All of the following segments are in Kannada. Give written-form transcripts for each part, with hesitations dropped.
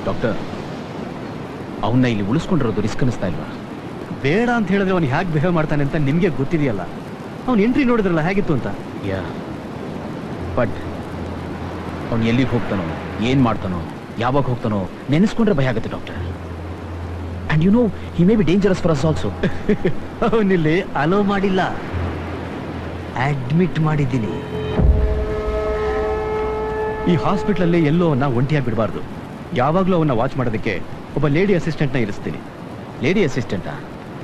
ಡಾಕ್ಟರ್, ಅವನ್ನ ಇಲ್ಲಿ ಉಳಿಸ್ಕೊಂಡಿರೋದು ರಿಸ್ಕ್ ಅನಿಸ್ತಾ ಇಲ್ವಾ? ಬೇಡ ಅಂತ ಹೇಳಿದ್ರೆ ಅವನು ಹೇಗೆ ಬಿಹೇವ್ ಮಾಡ್ತಾನೆ ಅಂತ ನಿಮಗೆ ಗೊತ್ತಿದೆಯಲ್ಲ. ಅವ್ನು ಎಂಟ್ರಿ ನೋಡಿದ್ರಲ್ಲ ಹೇಗಿತ್ತು ಅಂತ. ಯಾ, ಬಟ್ ಅವನು ಎಲ್ಲಿಗೆ ಹೋಗ್ತಾನೋ, ಏನ್ ಮಾಡ್ತಾನೋ, ಯಾವಾಗ ಹೋಗ್ತಾನೋ ನೆನೆಸ್ಕೊಂಡ್ರೆ ಭಯ ಆಗುತ್ತೆ doctor. And you know he may be dangerous for us also. ಅವನಿಲ್ಲಿ ಅಲೋ ಮಾಡಿಲ್ಲ, ಅಡ್ಮಿಟ್ ಮಾಡಿದ್ದೀನಿ. ಈ ಹಾಸ್ಪಿಟ್ಲಲ್ಲಿ ಎಲ್ಲೋ ಅವನ್ನ ಒಂಟಿಯಾಗಿ ಬಿಡಬಾರ್ದು. ಯಾವಾಗಲೂ ಅವನ್ನ ವಾಚ್ ಮಾಡೋದಕ್ಕೆ ಒಬ್ಬ ಲೇಡಿ ಅಸಿಸ್ಟೆಂಟ್ನ ಇರಿಸ್ತೀನಿ. ಲೇಡಿ ಅಸಿಸ್ಟೆಂಟಾ?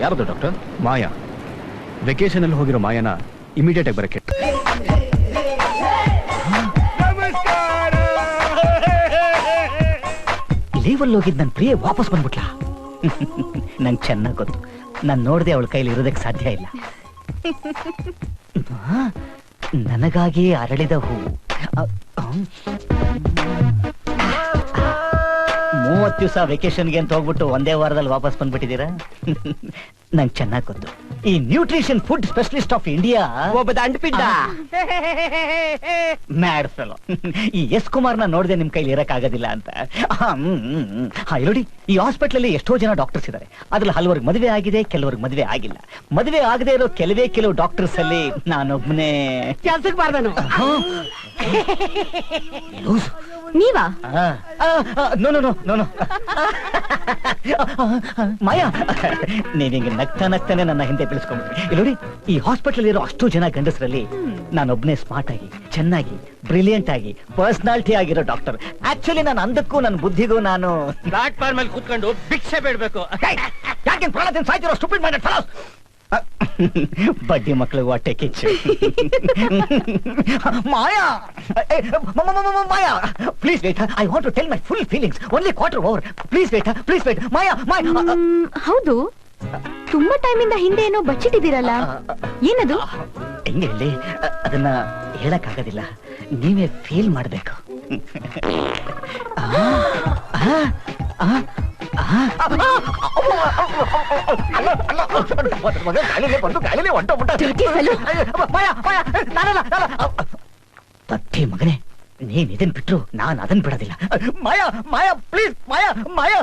ಯಾರದು ಡಾಕ್ಟರ್? ಮಾಯಾ. ವೆಕೇಶನ್ ಅಲ್ಲಿ ಹೋಗಿರೋ ಮಾಯಾನ ಇಮಿಡಿಯೇಟ್ ಆಗಿ ಬರಕ್ಕೆ. ಲೀವಲ್ಲಿ ಹೋಗಿದ್ ನನ್ನ ಪ್ರಿಯ ವಾಪಸ್ ಬಂದ್ಬಿಟ್ಲಾ? ನಂಗೆ ಚೆನ್ನಾಗಿ ಗೊತ್ತು, ನಾನು ನೋಡದೆ ಅವಳ ಕೈಲಿ ಇರೋದಕ್ಕೆ ಸಾಧ್ಯ ಇಲ್ಲ. ನನಗಾಗಿ ಅರಳಿದ ಹೂವು. 30 ದಿವಸ ವೆಕೇಶನ್ಗೆ ಅಂತ ಹೋಗ್ಬಿಟ್ಟು ಒಂದೇ ವಾರದಲ್ಲಿ ವಾಪಸ್ ಬಂದ್ಬಿಟ್ಟಿದ್ದೀರಾ? ನಂಗೆ ಚೆನ್ನಾಗಿ ಗೊತ್ತು, ಈ nutrition food specialist of India mad fellow ಈ ಎಸ್ ಕುಮಾರ್ನ ನೋಡದೆ ನಿಮ್ ಕೈಲಿ ಇರಕ್ ಆಗೋದಿಲ್ಲ ಅಂತ. ನೋಡಿ, ಈ ಹಾಸ್ಪಿಟಲ್ ಎಷ್ಟೋ ಜನ ಡಾಕ್ಟರ್ಸ್ ಇದ್ದಾರೆ. ಅದ್ರಲ್ಲಿ ಹಲವರಿಗೆ ಮದುವೆ ಆಗಿದೆ, ಕೆಲವರಿಗೆ ಮದುವೆ ಆಗಿಲ್ಲ. ಮದುವೆ ಆಗದೆ ಇರೋ ಕೆಲವು ಡಾಕ್ಟರ್ಸ್ ಅಲ್ಲಿ ನಾನೊಬ್ಬನೇ ಕೆಲ್ಸಕ್ಕೆ ಬಾರ್ದನು. ನೀವಾ? No no no no no Maya, ನೀವಿಂಗೆ ನಗ್ತಾನೆ ನನ್ನ ಹಿಂದೆ ತಿಳಿಸ್ಕೊಂಡ್ಬಿಟ್ರಿ. ನೋಡಿ, ಈ ಹಾಸ್ಪಿಟಲ್ ಇರೋ ಅಷ್ಟು ಜನ ಗಂಡಸರಲ್ಲಿ ನಾನೊಬ್ನೇ ಸ್ಮಾರ್ಟ್ ಆಗಿ, ಚೆನ್ನಾಗಿ, ಬ್ರಿಲಿಯಂಟ್ ಆಗಿ, ಪರ್ಸನಾಲಿಟಿ ಆಗಿರೋ ಡಾಕ್ಟರ್. ಆಕ್ಚುಲಿ ನಾನು ಅಂದಕ್ಕೂ ನನ್ನ ಬುದ್ಧಿಗೂ ನಾನು ಪ್ಲಾಟ್ಫಾರ್ಮ್ ಮೇಲೆ ಕೂತ್ಕೊಂಡು ಭಿಕ್ಷೆ ಬೇಡಬೇಕು. ಯಾಕೆ ಪ್ರಾಣ ಸಾಯ್ತಿರೋ ಸ್ಟುಪಿಡ್ ಮೈಂಡೆಡ್ ಫೆಲೋಸ್. ಬಡ್ಡಿ ಮಕ್ಕಳಿಗೆ ಹೊಟ್ಟೆ ಕಿಚ್ಚು. Maya, Maya, please wait, I want to tell my full feelings. Only quarter over. Please wait, please wait. Maya, ಹೌದು, ತುಂಬಾ ಟೈಮಿಂದ ಹಿಂದೆ ಏನೋ ಬಚ್ಚಿಟ್ಟಿದ್ದೀರಲ್ಲ, ಏನದು? ಹೆಂಗೆ ಹೇಳಿ, ಅದನ್ನ ಹೇಳಕ್ ಆಗೋದಿಲ್ಲ, ನೀವೇ ಫೀಲ್ ಮಾಡ್ಬೇಕು. ತತ್ತಿ ಮಗನೇ, ನೀನ್ ಇದನ್ ಬಿಟ್ರು ನಾನ್ ಅದನ್ ಬಿಡೋದಿಲ್ಲ. Maya, Maya, please, Maya, Maya.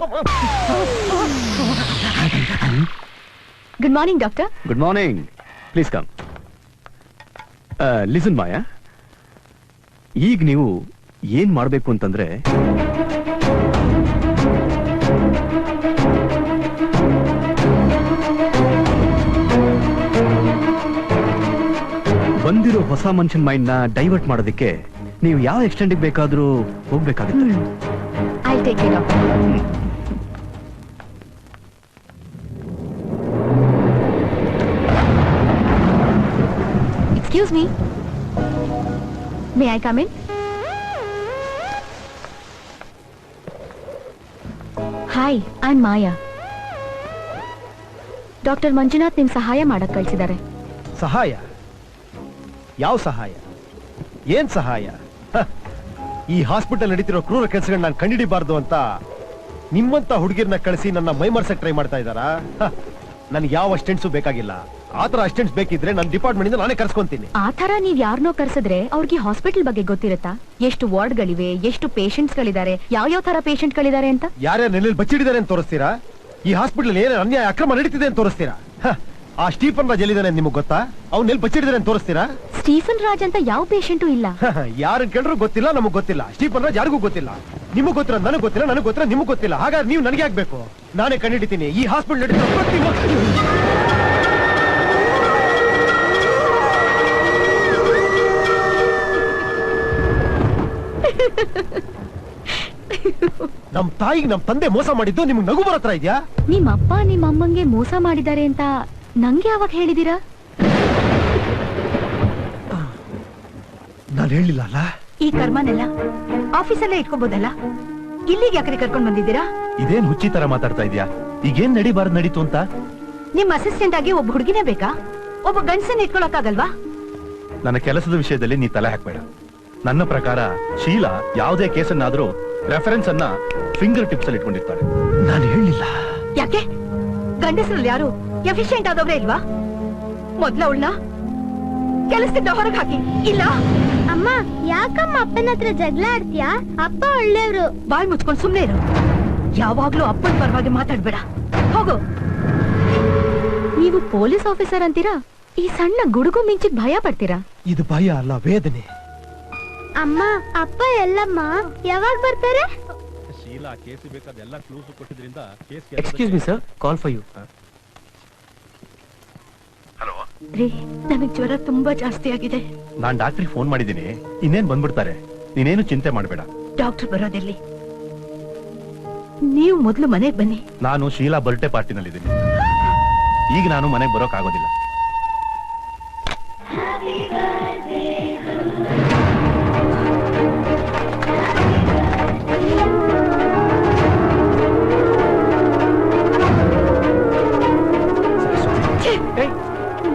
Good morning doctor. Good morning, please come. Listen Maya, ಈಗ ನೀವು ಏನ್ ಮಾಡ್ಬೇಕು ಅಂತಂದ್ರೆ, ಬಂದಿರೋ ಹೊಸ ಮನುಷ್ಯನ್ ಮೈಂಡ್ ನ ಡೈವರ್ಟ್ ಮಾಡೋದಕ್ಕೆ ನೀವು ಯಾವ ಎಕ್ಸ್ಟೆಂಡ್ ಬೇಕಾದ್ರೂ ಹೋಗ್ಬೇಕಾಗುತ್ತೆ. I take care of. Excuse me, may I come in? Hi, I am Maya. Doctor Manjunath ನಿಮ್ ಸಹಾಯ ಮಾಡಕ್ ಕಳ್ಸಿದ್ದಾರೆ. ಸಹಾಯ? ಯಾವ ಸಹಾಯ? ಏನ್ ಸಹಾಯ? ಈ ಹಾಸ್ಪಿಟಲ್ ನಡೀತಿರೋ ಕ್ರೂರ ಕೆಲಸಗಳನ್ನ ನಾನು ಕಂಡಿಡಿಬಾರ್ದು ಅಂತ ನಿಮ್ಮಂತ ಹುಡುಗಿರ್ನ ಕಳಿಸಿ ನನ್ನ ಮೈಮರ್ಸಕ್ ಟ್ರೈ ಮಾಡ್ತಾ ಇದ್ದಾರಾ? ನನ್ಗೆ ಯಾವ ಅಸ್ಟೆಂಟ್ಸು ಬೇಕಾಗಿಲ್ಲ. ಆತರ ಅಸ್ಟೆಂಟ್ಸ್ ಬೇಕಿದ್ರೆ ನನ್ನ ಡಿಪಾರ್ಟ್ಮೆಂಟ್ ಇಂದ ನಾನೇ ಕರ್ಸ್ಕೊಂತೀನಿ. ಆತರ ನೀವ್ ಯಾರನ್ನೋ ಕರ್ಸಿದ್ರೆ ಅವ್ರಿಗೆ ಹಾಸ್ಪಿಟಲ್ ಬಗ್ಗೆ ಗೊತ್ತಿರುತ್ತಾ? ಎಷ್ಟು ವಾರ್ಡ್ಗಳಿವೆ, ಎಷ್ಟು ಪೇಷಂಟ್ಸ್ ಗಳಿದ್ದಾರೆ, ಯಾವ ತರ ಪೇಷಂಟ್ ಗಳಿದ್ದಾರೆ ಅಂತ? ಯಾರ್ಯಾರು ನೆಲೆಯಲ್ಲಿ ಬಚ್ಚಿಡಿದ್ದಾರೆ ಅಂತ ತೋರಿಸ್ತೀರಾ? ಈ ಹಾಸ್ಪಿಟಲ್ ಏನೇ ಅನ್ಯಾಯ ಅಕ್ರಮ ನಡೀತಿದೆ ಅಂತ ತೋರಿಸ್ತೀರಾ? ಆ ಸ್ಟೀಫನ್ ರಾಜ್ ಎಲ್ಲಿದ್ದಾನೆ ನಿಮ್ಗೆ ಗೊತ್ತಾ? ಅವ್ನು ಎಲ್ಲಿ ಬಚ್ಚಿಡಿದಾರೆ ಅಂತ ತೋರಿಸ್ತೀರಾ? ಸ್ಟೀಫನ್ ರಾಜ್ ಅಂತ ಯಾವ ಪೇಷಂಟು ಇಲ್ಲ. ಯಾರನ್ನ ಕೇಳಿದ್ರು ಗೊತ್ತಿಲ್ಲ, ನಮಗ್ ಗೊತ್ತಿಲ್ಲ. ಸ್ಟೀಫನ್ ರಾಜ್ ಯಾರಿಗೂ ಗೊತ್ತಿಲ್ಲ. ನಿಮಗ್ ಗೊತ್ತಿರೋ ನನಗ್ ಗೊತ್ತಿಲ್ಲ, ನನಗ್ ಗೊತ್ತಿರೋ ನಿಮಗ್ ಗೊತ್ತಿಲ್ಲ. ಹಾಗಾದ್ರೆ ನೀವು ನನಗೆ ಆಗ್ಬೇಕು. ನಾನೇ ಕಂಡಿಡಿತೀನಿ ಈ ಹಾಸ್ಪಿಟಲ್ ನಡೀತಿರೋ ಪ್ರತಿ ನಮ್ ತಾಯಿಗೆ ನಮ್ ತಂದೆ ಮೋಸ ಮಾಡಿದ್ದು ನಿಮ್ಗೆ ನಗು ಬರತ್ರ ಇದೆಯಾ? ನಿಮ್ಮಪ್ಪ ನಿಮ್ಮಮ್ಮಂಗೆ ಮೋಸ ಮಾಡಿದ್ದಾರೆ ಅಂತ ನಂಗೆ ಯಾವಾಗ ಹೇಳಿದೀರಾ? ನಾನು ಹೇಳಿಲ್ಲ ಅಲ್ಲ. ಈ ಕರ್ಮನೆಲ್ಲ ಆಫೀಸಲ್ಲೇ ಇಟ್ಕೋಬಹುದಲ್ಲ, ಇಲ್ಲಿಗೆ ಯಾಕ್ರೆ ಕರ್ಕೊಂಡ್ ಬಂದಿದ್ದೀರಾ? ಇದೇನ್ ಹುಚ್ಚಿ ತರ ಮಾತಾಡ್ತಾ ಇದೀಯಾ? ಈಗೇನ್ ನಡಿಬಾರ್ದು ನಡೀತು ಅಂತ? ನಿಮ್ ಅಸಿಸ್ಟೆಂಟ್ ಆಗಿ ಒಬ್ಬ ಹುಡುಗಿನೇ ಬೇಕಾ? ಒಬ್ಬ ಗಂಡಸನ್ನ ಇಟ್ಕೊಳಕ್ಕಾಗಲ್ವಾ? ನನ್ನ ಕೆಲಸದ ವಿಷಯದಲ್ಲಿ ನೀ ತಲೆ ಹಾಕ್ಬೇಡ. ನನ್ನ ಪ್ರಕಾರ ಶೀಲಾ ಯಾವುದೇ ಕೇಸನ್ನಾದ್ರೂ ರೆಫರೆನ್ಸ್ ಅನ್ನ ಫಿಂಗರ್ ಟಿಪ್ಸ್ ಅಲ್ಲಿ ಇಟ್ಕೊಂಡಿರ್ತಾಳೆ. ನಾನು ಹೇಳಿಲ್ಲ. ಯಾಕೆ? ಗಂಡಸರಲ್ಲಿ ಯಾರು ಎಫಿಷಿಯಂಟ್ ಆದವ್ರೆ ಇಲ್ವಾ? ಮೊದ್ಲ ಅವಳನ್ನ ಕೆಲಸದಿಂದ ಹೊರಗೆ ಹಾಕಿ. ಇಲ್ಲ ಅಮ್ಮ, ಯಾಕಮ್ಮ ಅಪ್ಪನ ಹತ್ರ ಜಗಳ ಆಡ್ತೀಯಾ? ಅಪ್ಪ ಒಳ್ಳೆಯವರು. ಬಾಯ್ ಮುಚ್ಕೊಂಡು ಸುಮ್ನೆ ಇರು. ಯಾವಾಗ್ಲೂ ಅಪ್ಪನ ಪರವಾಗಿ ಮಾತಾಡ್ಬೇಡ. ಹೋಗು. ನೀವು ಪೊಲೀಸ್ ಆಫೀಸರ್ ಅಂತೀರಾ, ಈ ಸಣ್ಣ ಗುಡುಗು ಮಿಂಚಿಗೆ ಭಯ ಪಡ್ತೀರಾ? ಇದು ಭಯ ಅಲ್ಲ, ವೇದನೆ. ಅಮ್ಮ, ಅಪ್ಪ ಎಲ್ಲಮ್ಮ ಯಾವಾಗ ಬರ್ತಾರೆ? ಶೀಲಾ ಕೇಸ್ ಬೇಕಾದೆಲ್ಲ ಕ್ಲೂಸ್ ಕೊಟ್ಟಿದ್ರಿಂದ excuse me sir, call for you. ರೀ, ನನಗ್ ಜ್ವರ ತುಂಬಾ ಜಾಸ್ತಿ ಆಗಿದೆ. ನಾನ್ ಡಾಕ್ಟ್ರಿಗೆ ಫೋನ್ ಮಾಡಿದ್ದೀನಿ, ಇನ್ನೇನ್ ಬಂದ್ಬಿಡ್ತಾರೆ. ನೀನೇನು ಚಿಂತೆ ಮಾಡಬೇಡ. ಡಾಕ್ಟರ್ ಬರೋದೆಲ್ಲಿ? ನೀವು ಮೊದಲು ಮನೆಗೆ ಬನ್ನಿ. ನಾನು ಶೀಲಾ ಬರ್ಡೇ ಪಾರ್ಟಿನಲ್ಲಿದ್ದೀನಿ. ಈಗ ನಾನು ಮನೆಗೆ ಬರೋಕ್ ಆಗೋದಿಲ್ಲ.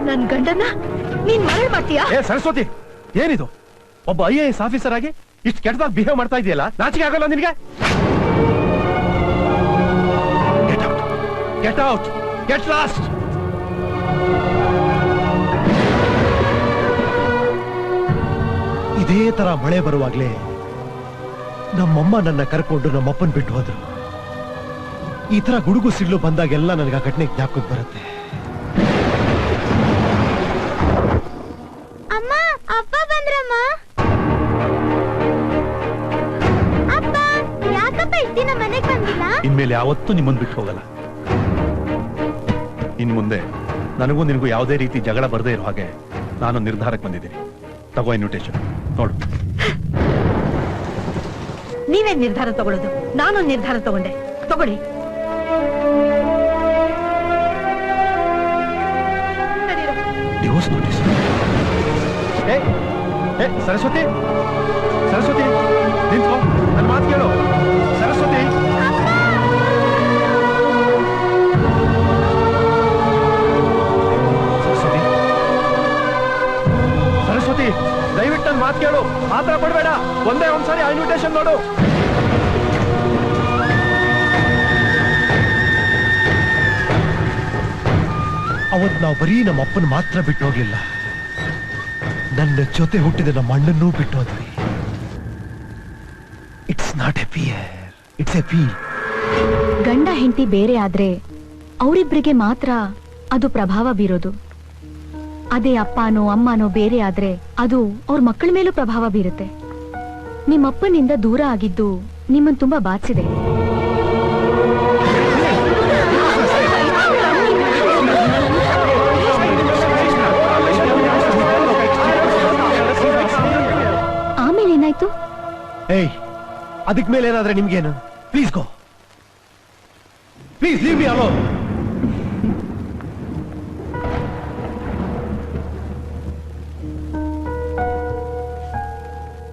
ನನ್ ಗಂಡನ ನೀನ್ ಮರಳು ಮಾಡ್ತೀಯಾ? ಏ ಸರಸ್ವತಿ, ಏನಿದು? ಒಬ್ಬ IAS ಆಫೀಸರ್ ಆಗಿ ಇಷ್ಟು ಕೆಟ್ಟದಾಗ ಬಿಹೇವ್ ಮಾಡ್ತಾ ಇದೆಯಲ್ಲ, ನಾಚಿಕೆ ಆಗಲ್ಲ ನಿನಗೆ? Get out, get out, get lost. ಇದೇ ತರ ಮಳೆ ಬರುವಾಗ್ಲೇ ನಮ್ಮಮ್ಮ ನನ್ನ ಕರ್ಕೊಂಡು ನಮ್ಮಪ್ಪನ್ ಬಿಟ್ಟು ಹೋದ್ರು. ಈ ತರ ಗುಡುಗು ಸಿಡ್ಲು ಬಂದಾಗೆಲ್ಲ ನನಗೆ ಆ ಘಟನೆ ಜ್ಞಾಪಕಕ್ಕೆ ಬರುತ್ತೆ. ಅಮ್ಮ, ಅಪ್ಪ ಬಂದ್ರಮ್ಮ. ಅಪ್ಪ, ಯಾಕಪ್ಪ ಇಷ್ಟ್ ದಿನ ಮನೆಗ್ ಬಂದಿಲ್ಲ? ಇನ್ಮೇಲೆ ಯಾವತ್ತೂ ನಿಮ್ಮನ್ ಬಿಟ್ಟು ಹೋಗಲ್ಲ. ಇನ್ ಮುಂದೆ ನನಗೂ ನಿನಗೂ ಯಾವುದೇ ರೀತಿ ಜಗಳ ಬರದೇ ಇರೋ ಹಾಗೆ ನಾನು ನಿರ್ಧಾರಕ್ಕೆ ಬಂದಿದ್ದೀನಿ. ತಗೋ ಇನ್ವಿಟೇಷನ್, ನೋಡು. ನೀವೇ ನಿರ್ಧಾರ ತಗೊಳ್ಳೋದು? ನಾನು ನಿರ್ಧಾರ ತಗೊಂಡೆ. ತಗೊಳ್ಳಿ. Divorce notice. ಸರಸ್ವತಿ, ಸರಸ್ವತಿ ನಿಂತ್ಕೋ, ನನ್ನ ಮಾತು ಕೇಳು. ಸರಸ್ವತಿ, ಸರಸ್ವತಿ, ಸರಸ್ವತಿ, ದಯವಿಟ್ಟು ನನ್ನ ಮಾತು ಕೇಳು. ಮಾತ್ರ ಪಡಬೇಡ. ಒಂದೇ ಒಂದ್ಸಾರಿ ಆ ಇನ್ವಿಟೇಷನ್ ನೋಡು. ಅವತ್ ನಾವು ಬರೀ ನಮ್ಮ ಅಪ್ಪನ ಮಾತ್ರ ಬಿಟ್ಟು ಹೋಗ್ಲಿಲ್ಲ, ನನ್ನ ಜೊತೆ ಹುಟ್ಟಿದ ನಮ್ಮ ಅಣ್ಣನ್ನೂ ಬಿಟ್ಟು ಹೋದ್ವಿ. It's not A fear, it's A feel. ಗಂಡ ಹೆಂಡತಿ ಬೇರೆ ಆದ್ರೆ ಅವರಿಬ್ಬರಿಗೆ ಮಾತ್ರ ಅದು ಪ್ರಭಾವ ಬೀರೋದು. ಅದೇ ಅಪ್ಪನೋ ಅಮ್ಮನೋ ಬೇರೆ ಆದ್ರೆ ಅದು ಅವ್ರ ಮಕ್ಕಳ ಮೇಲೂ ಪ್ರಭಾವ ಬೀರುತ್ತೆ. ನಿಮ್ಮಪ್ಪನಿಂದ ದೂರ ಆಗಿದ್ದು ನಿಮ್ಮನ್ನು ತುಂಬಾ ಬಾಧಿಸಿದೆ. ಆಮೇಲೆ ಏನಾಯ್ತು? ಏಯ್, ಅದಕ್ ಮೇಲೆ ಏನಾದ್ರೆ ನಿಮ್ಗೇನು? Please go, please leave me alone.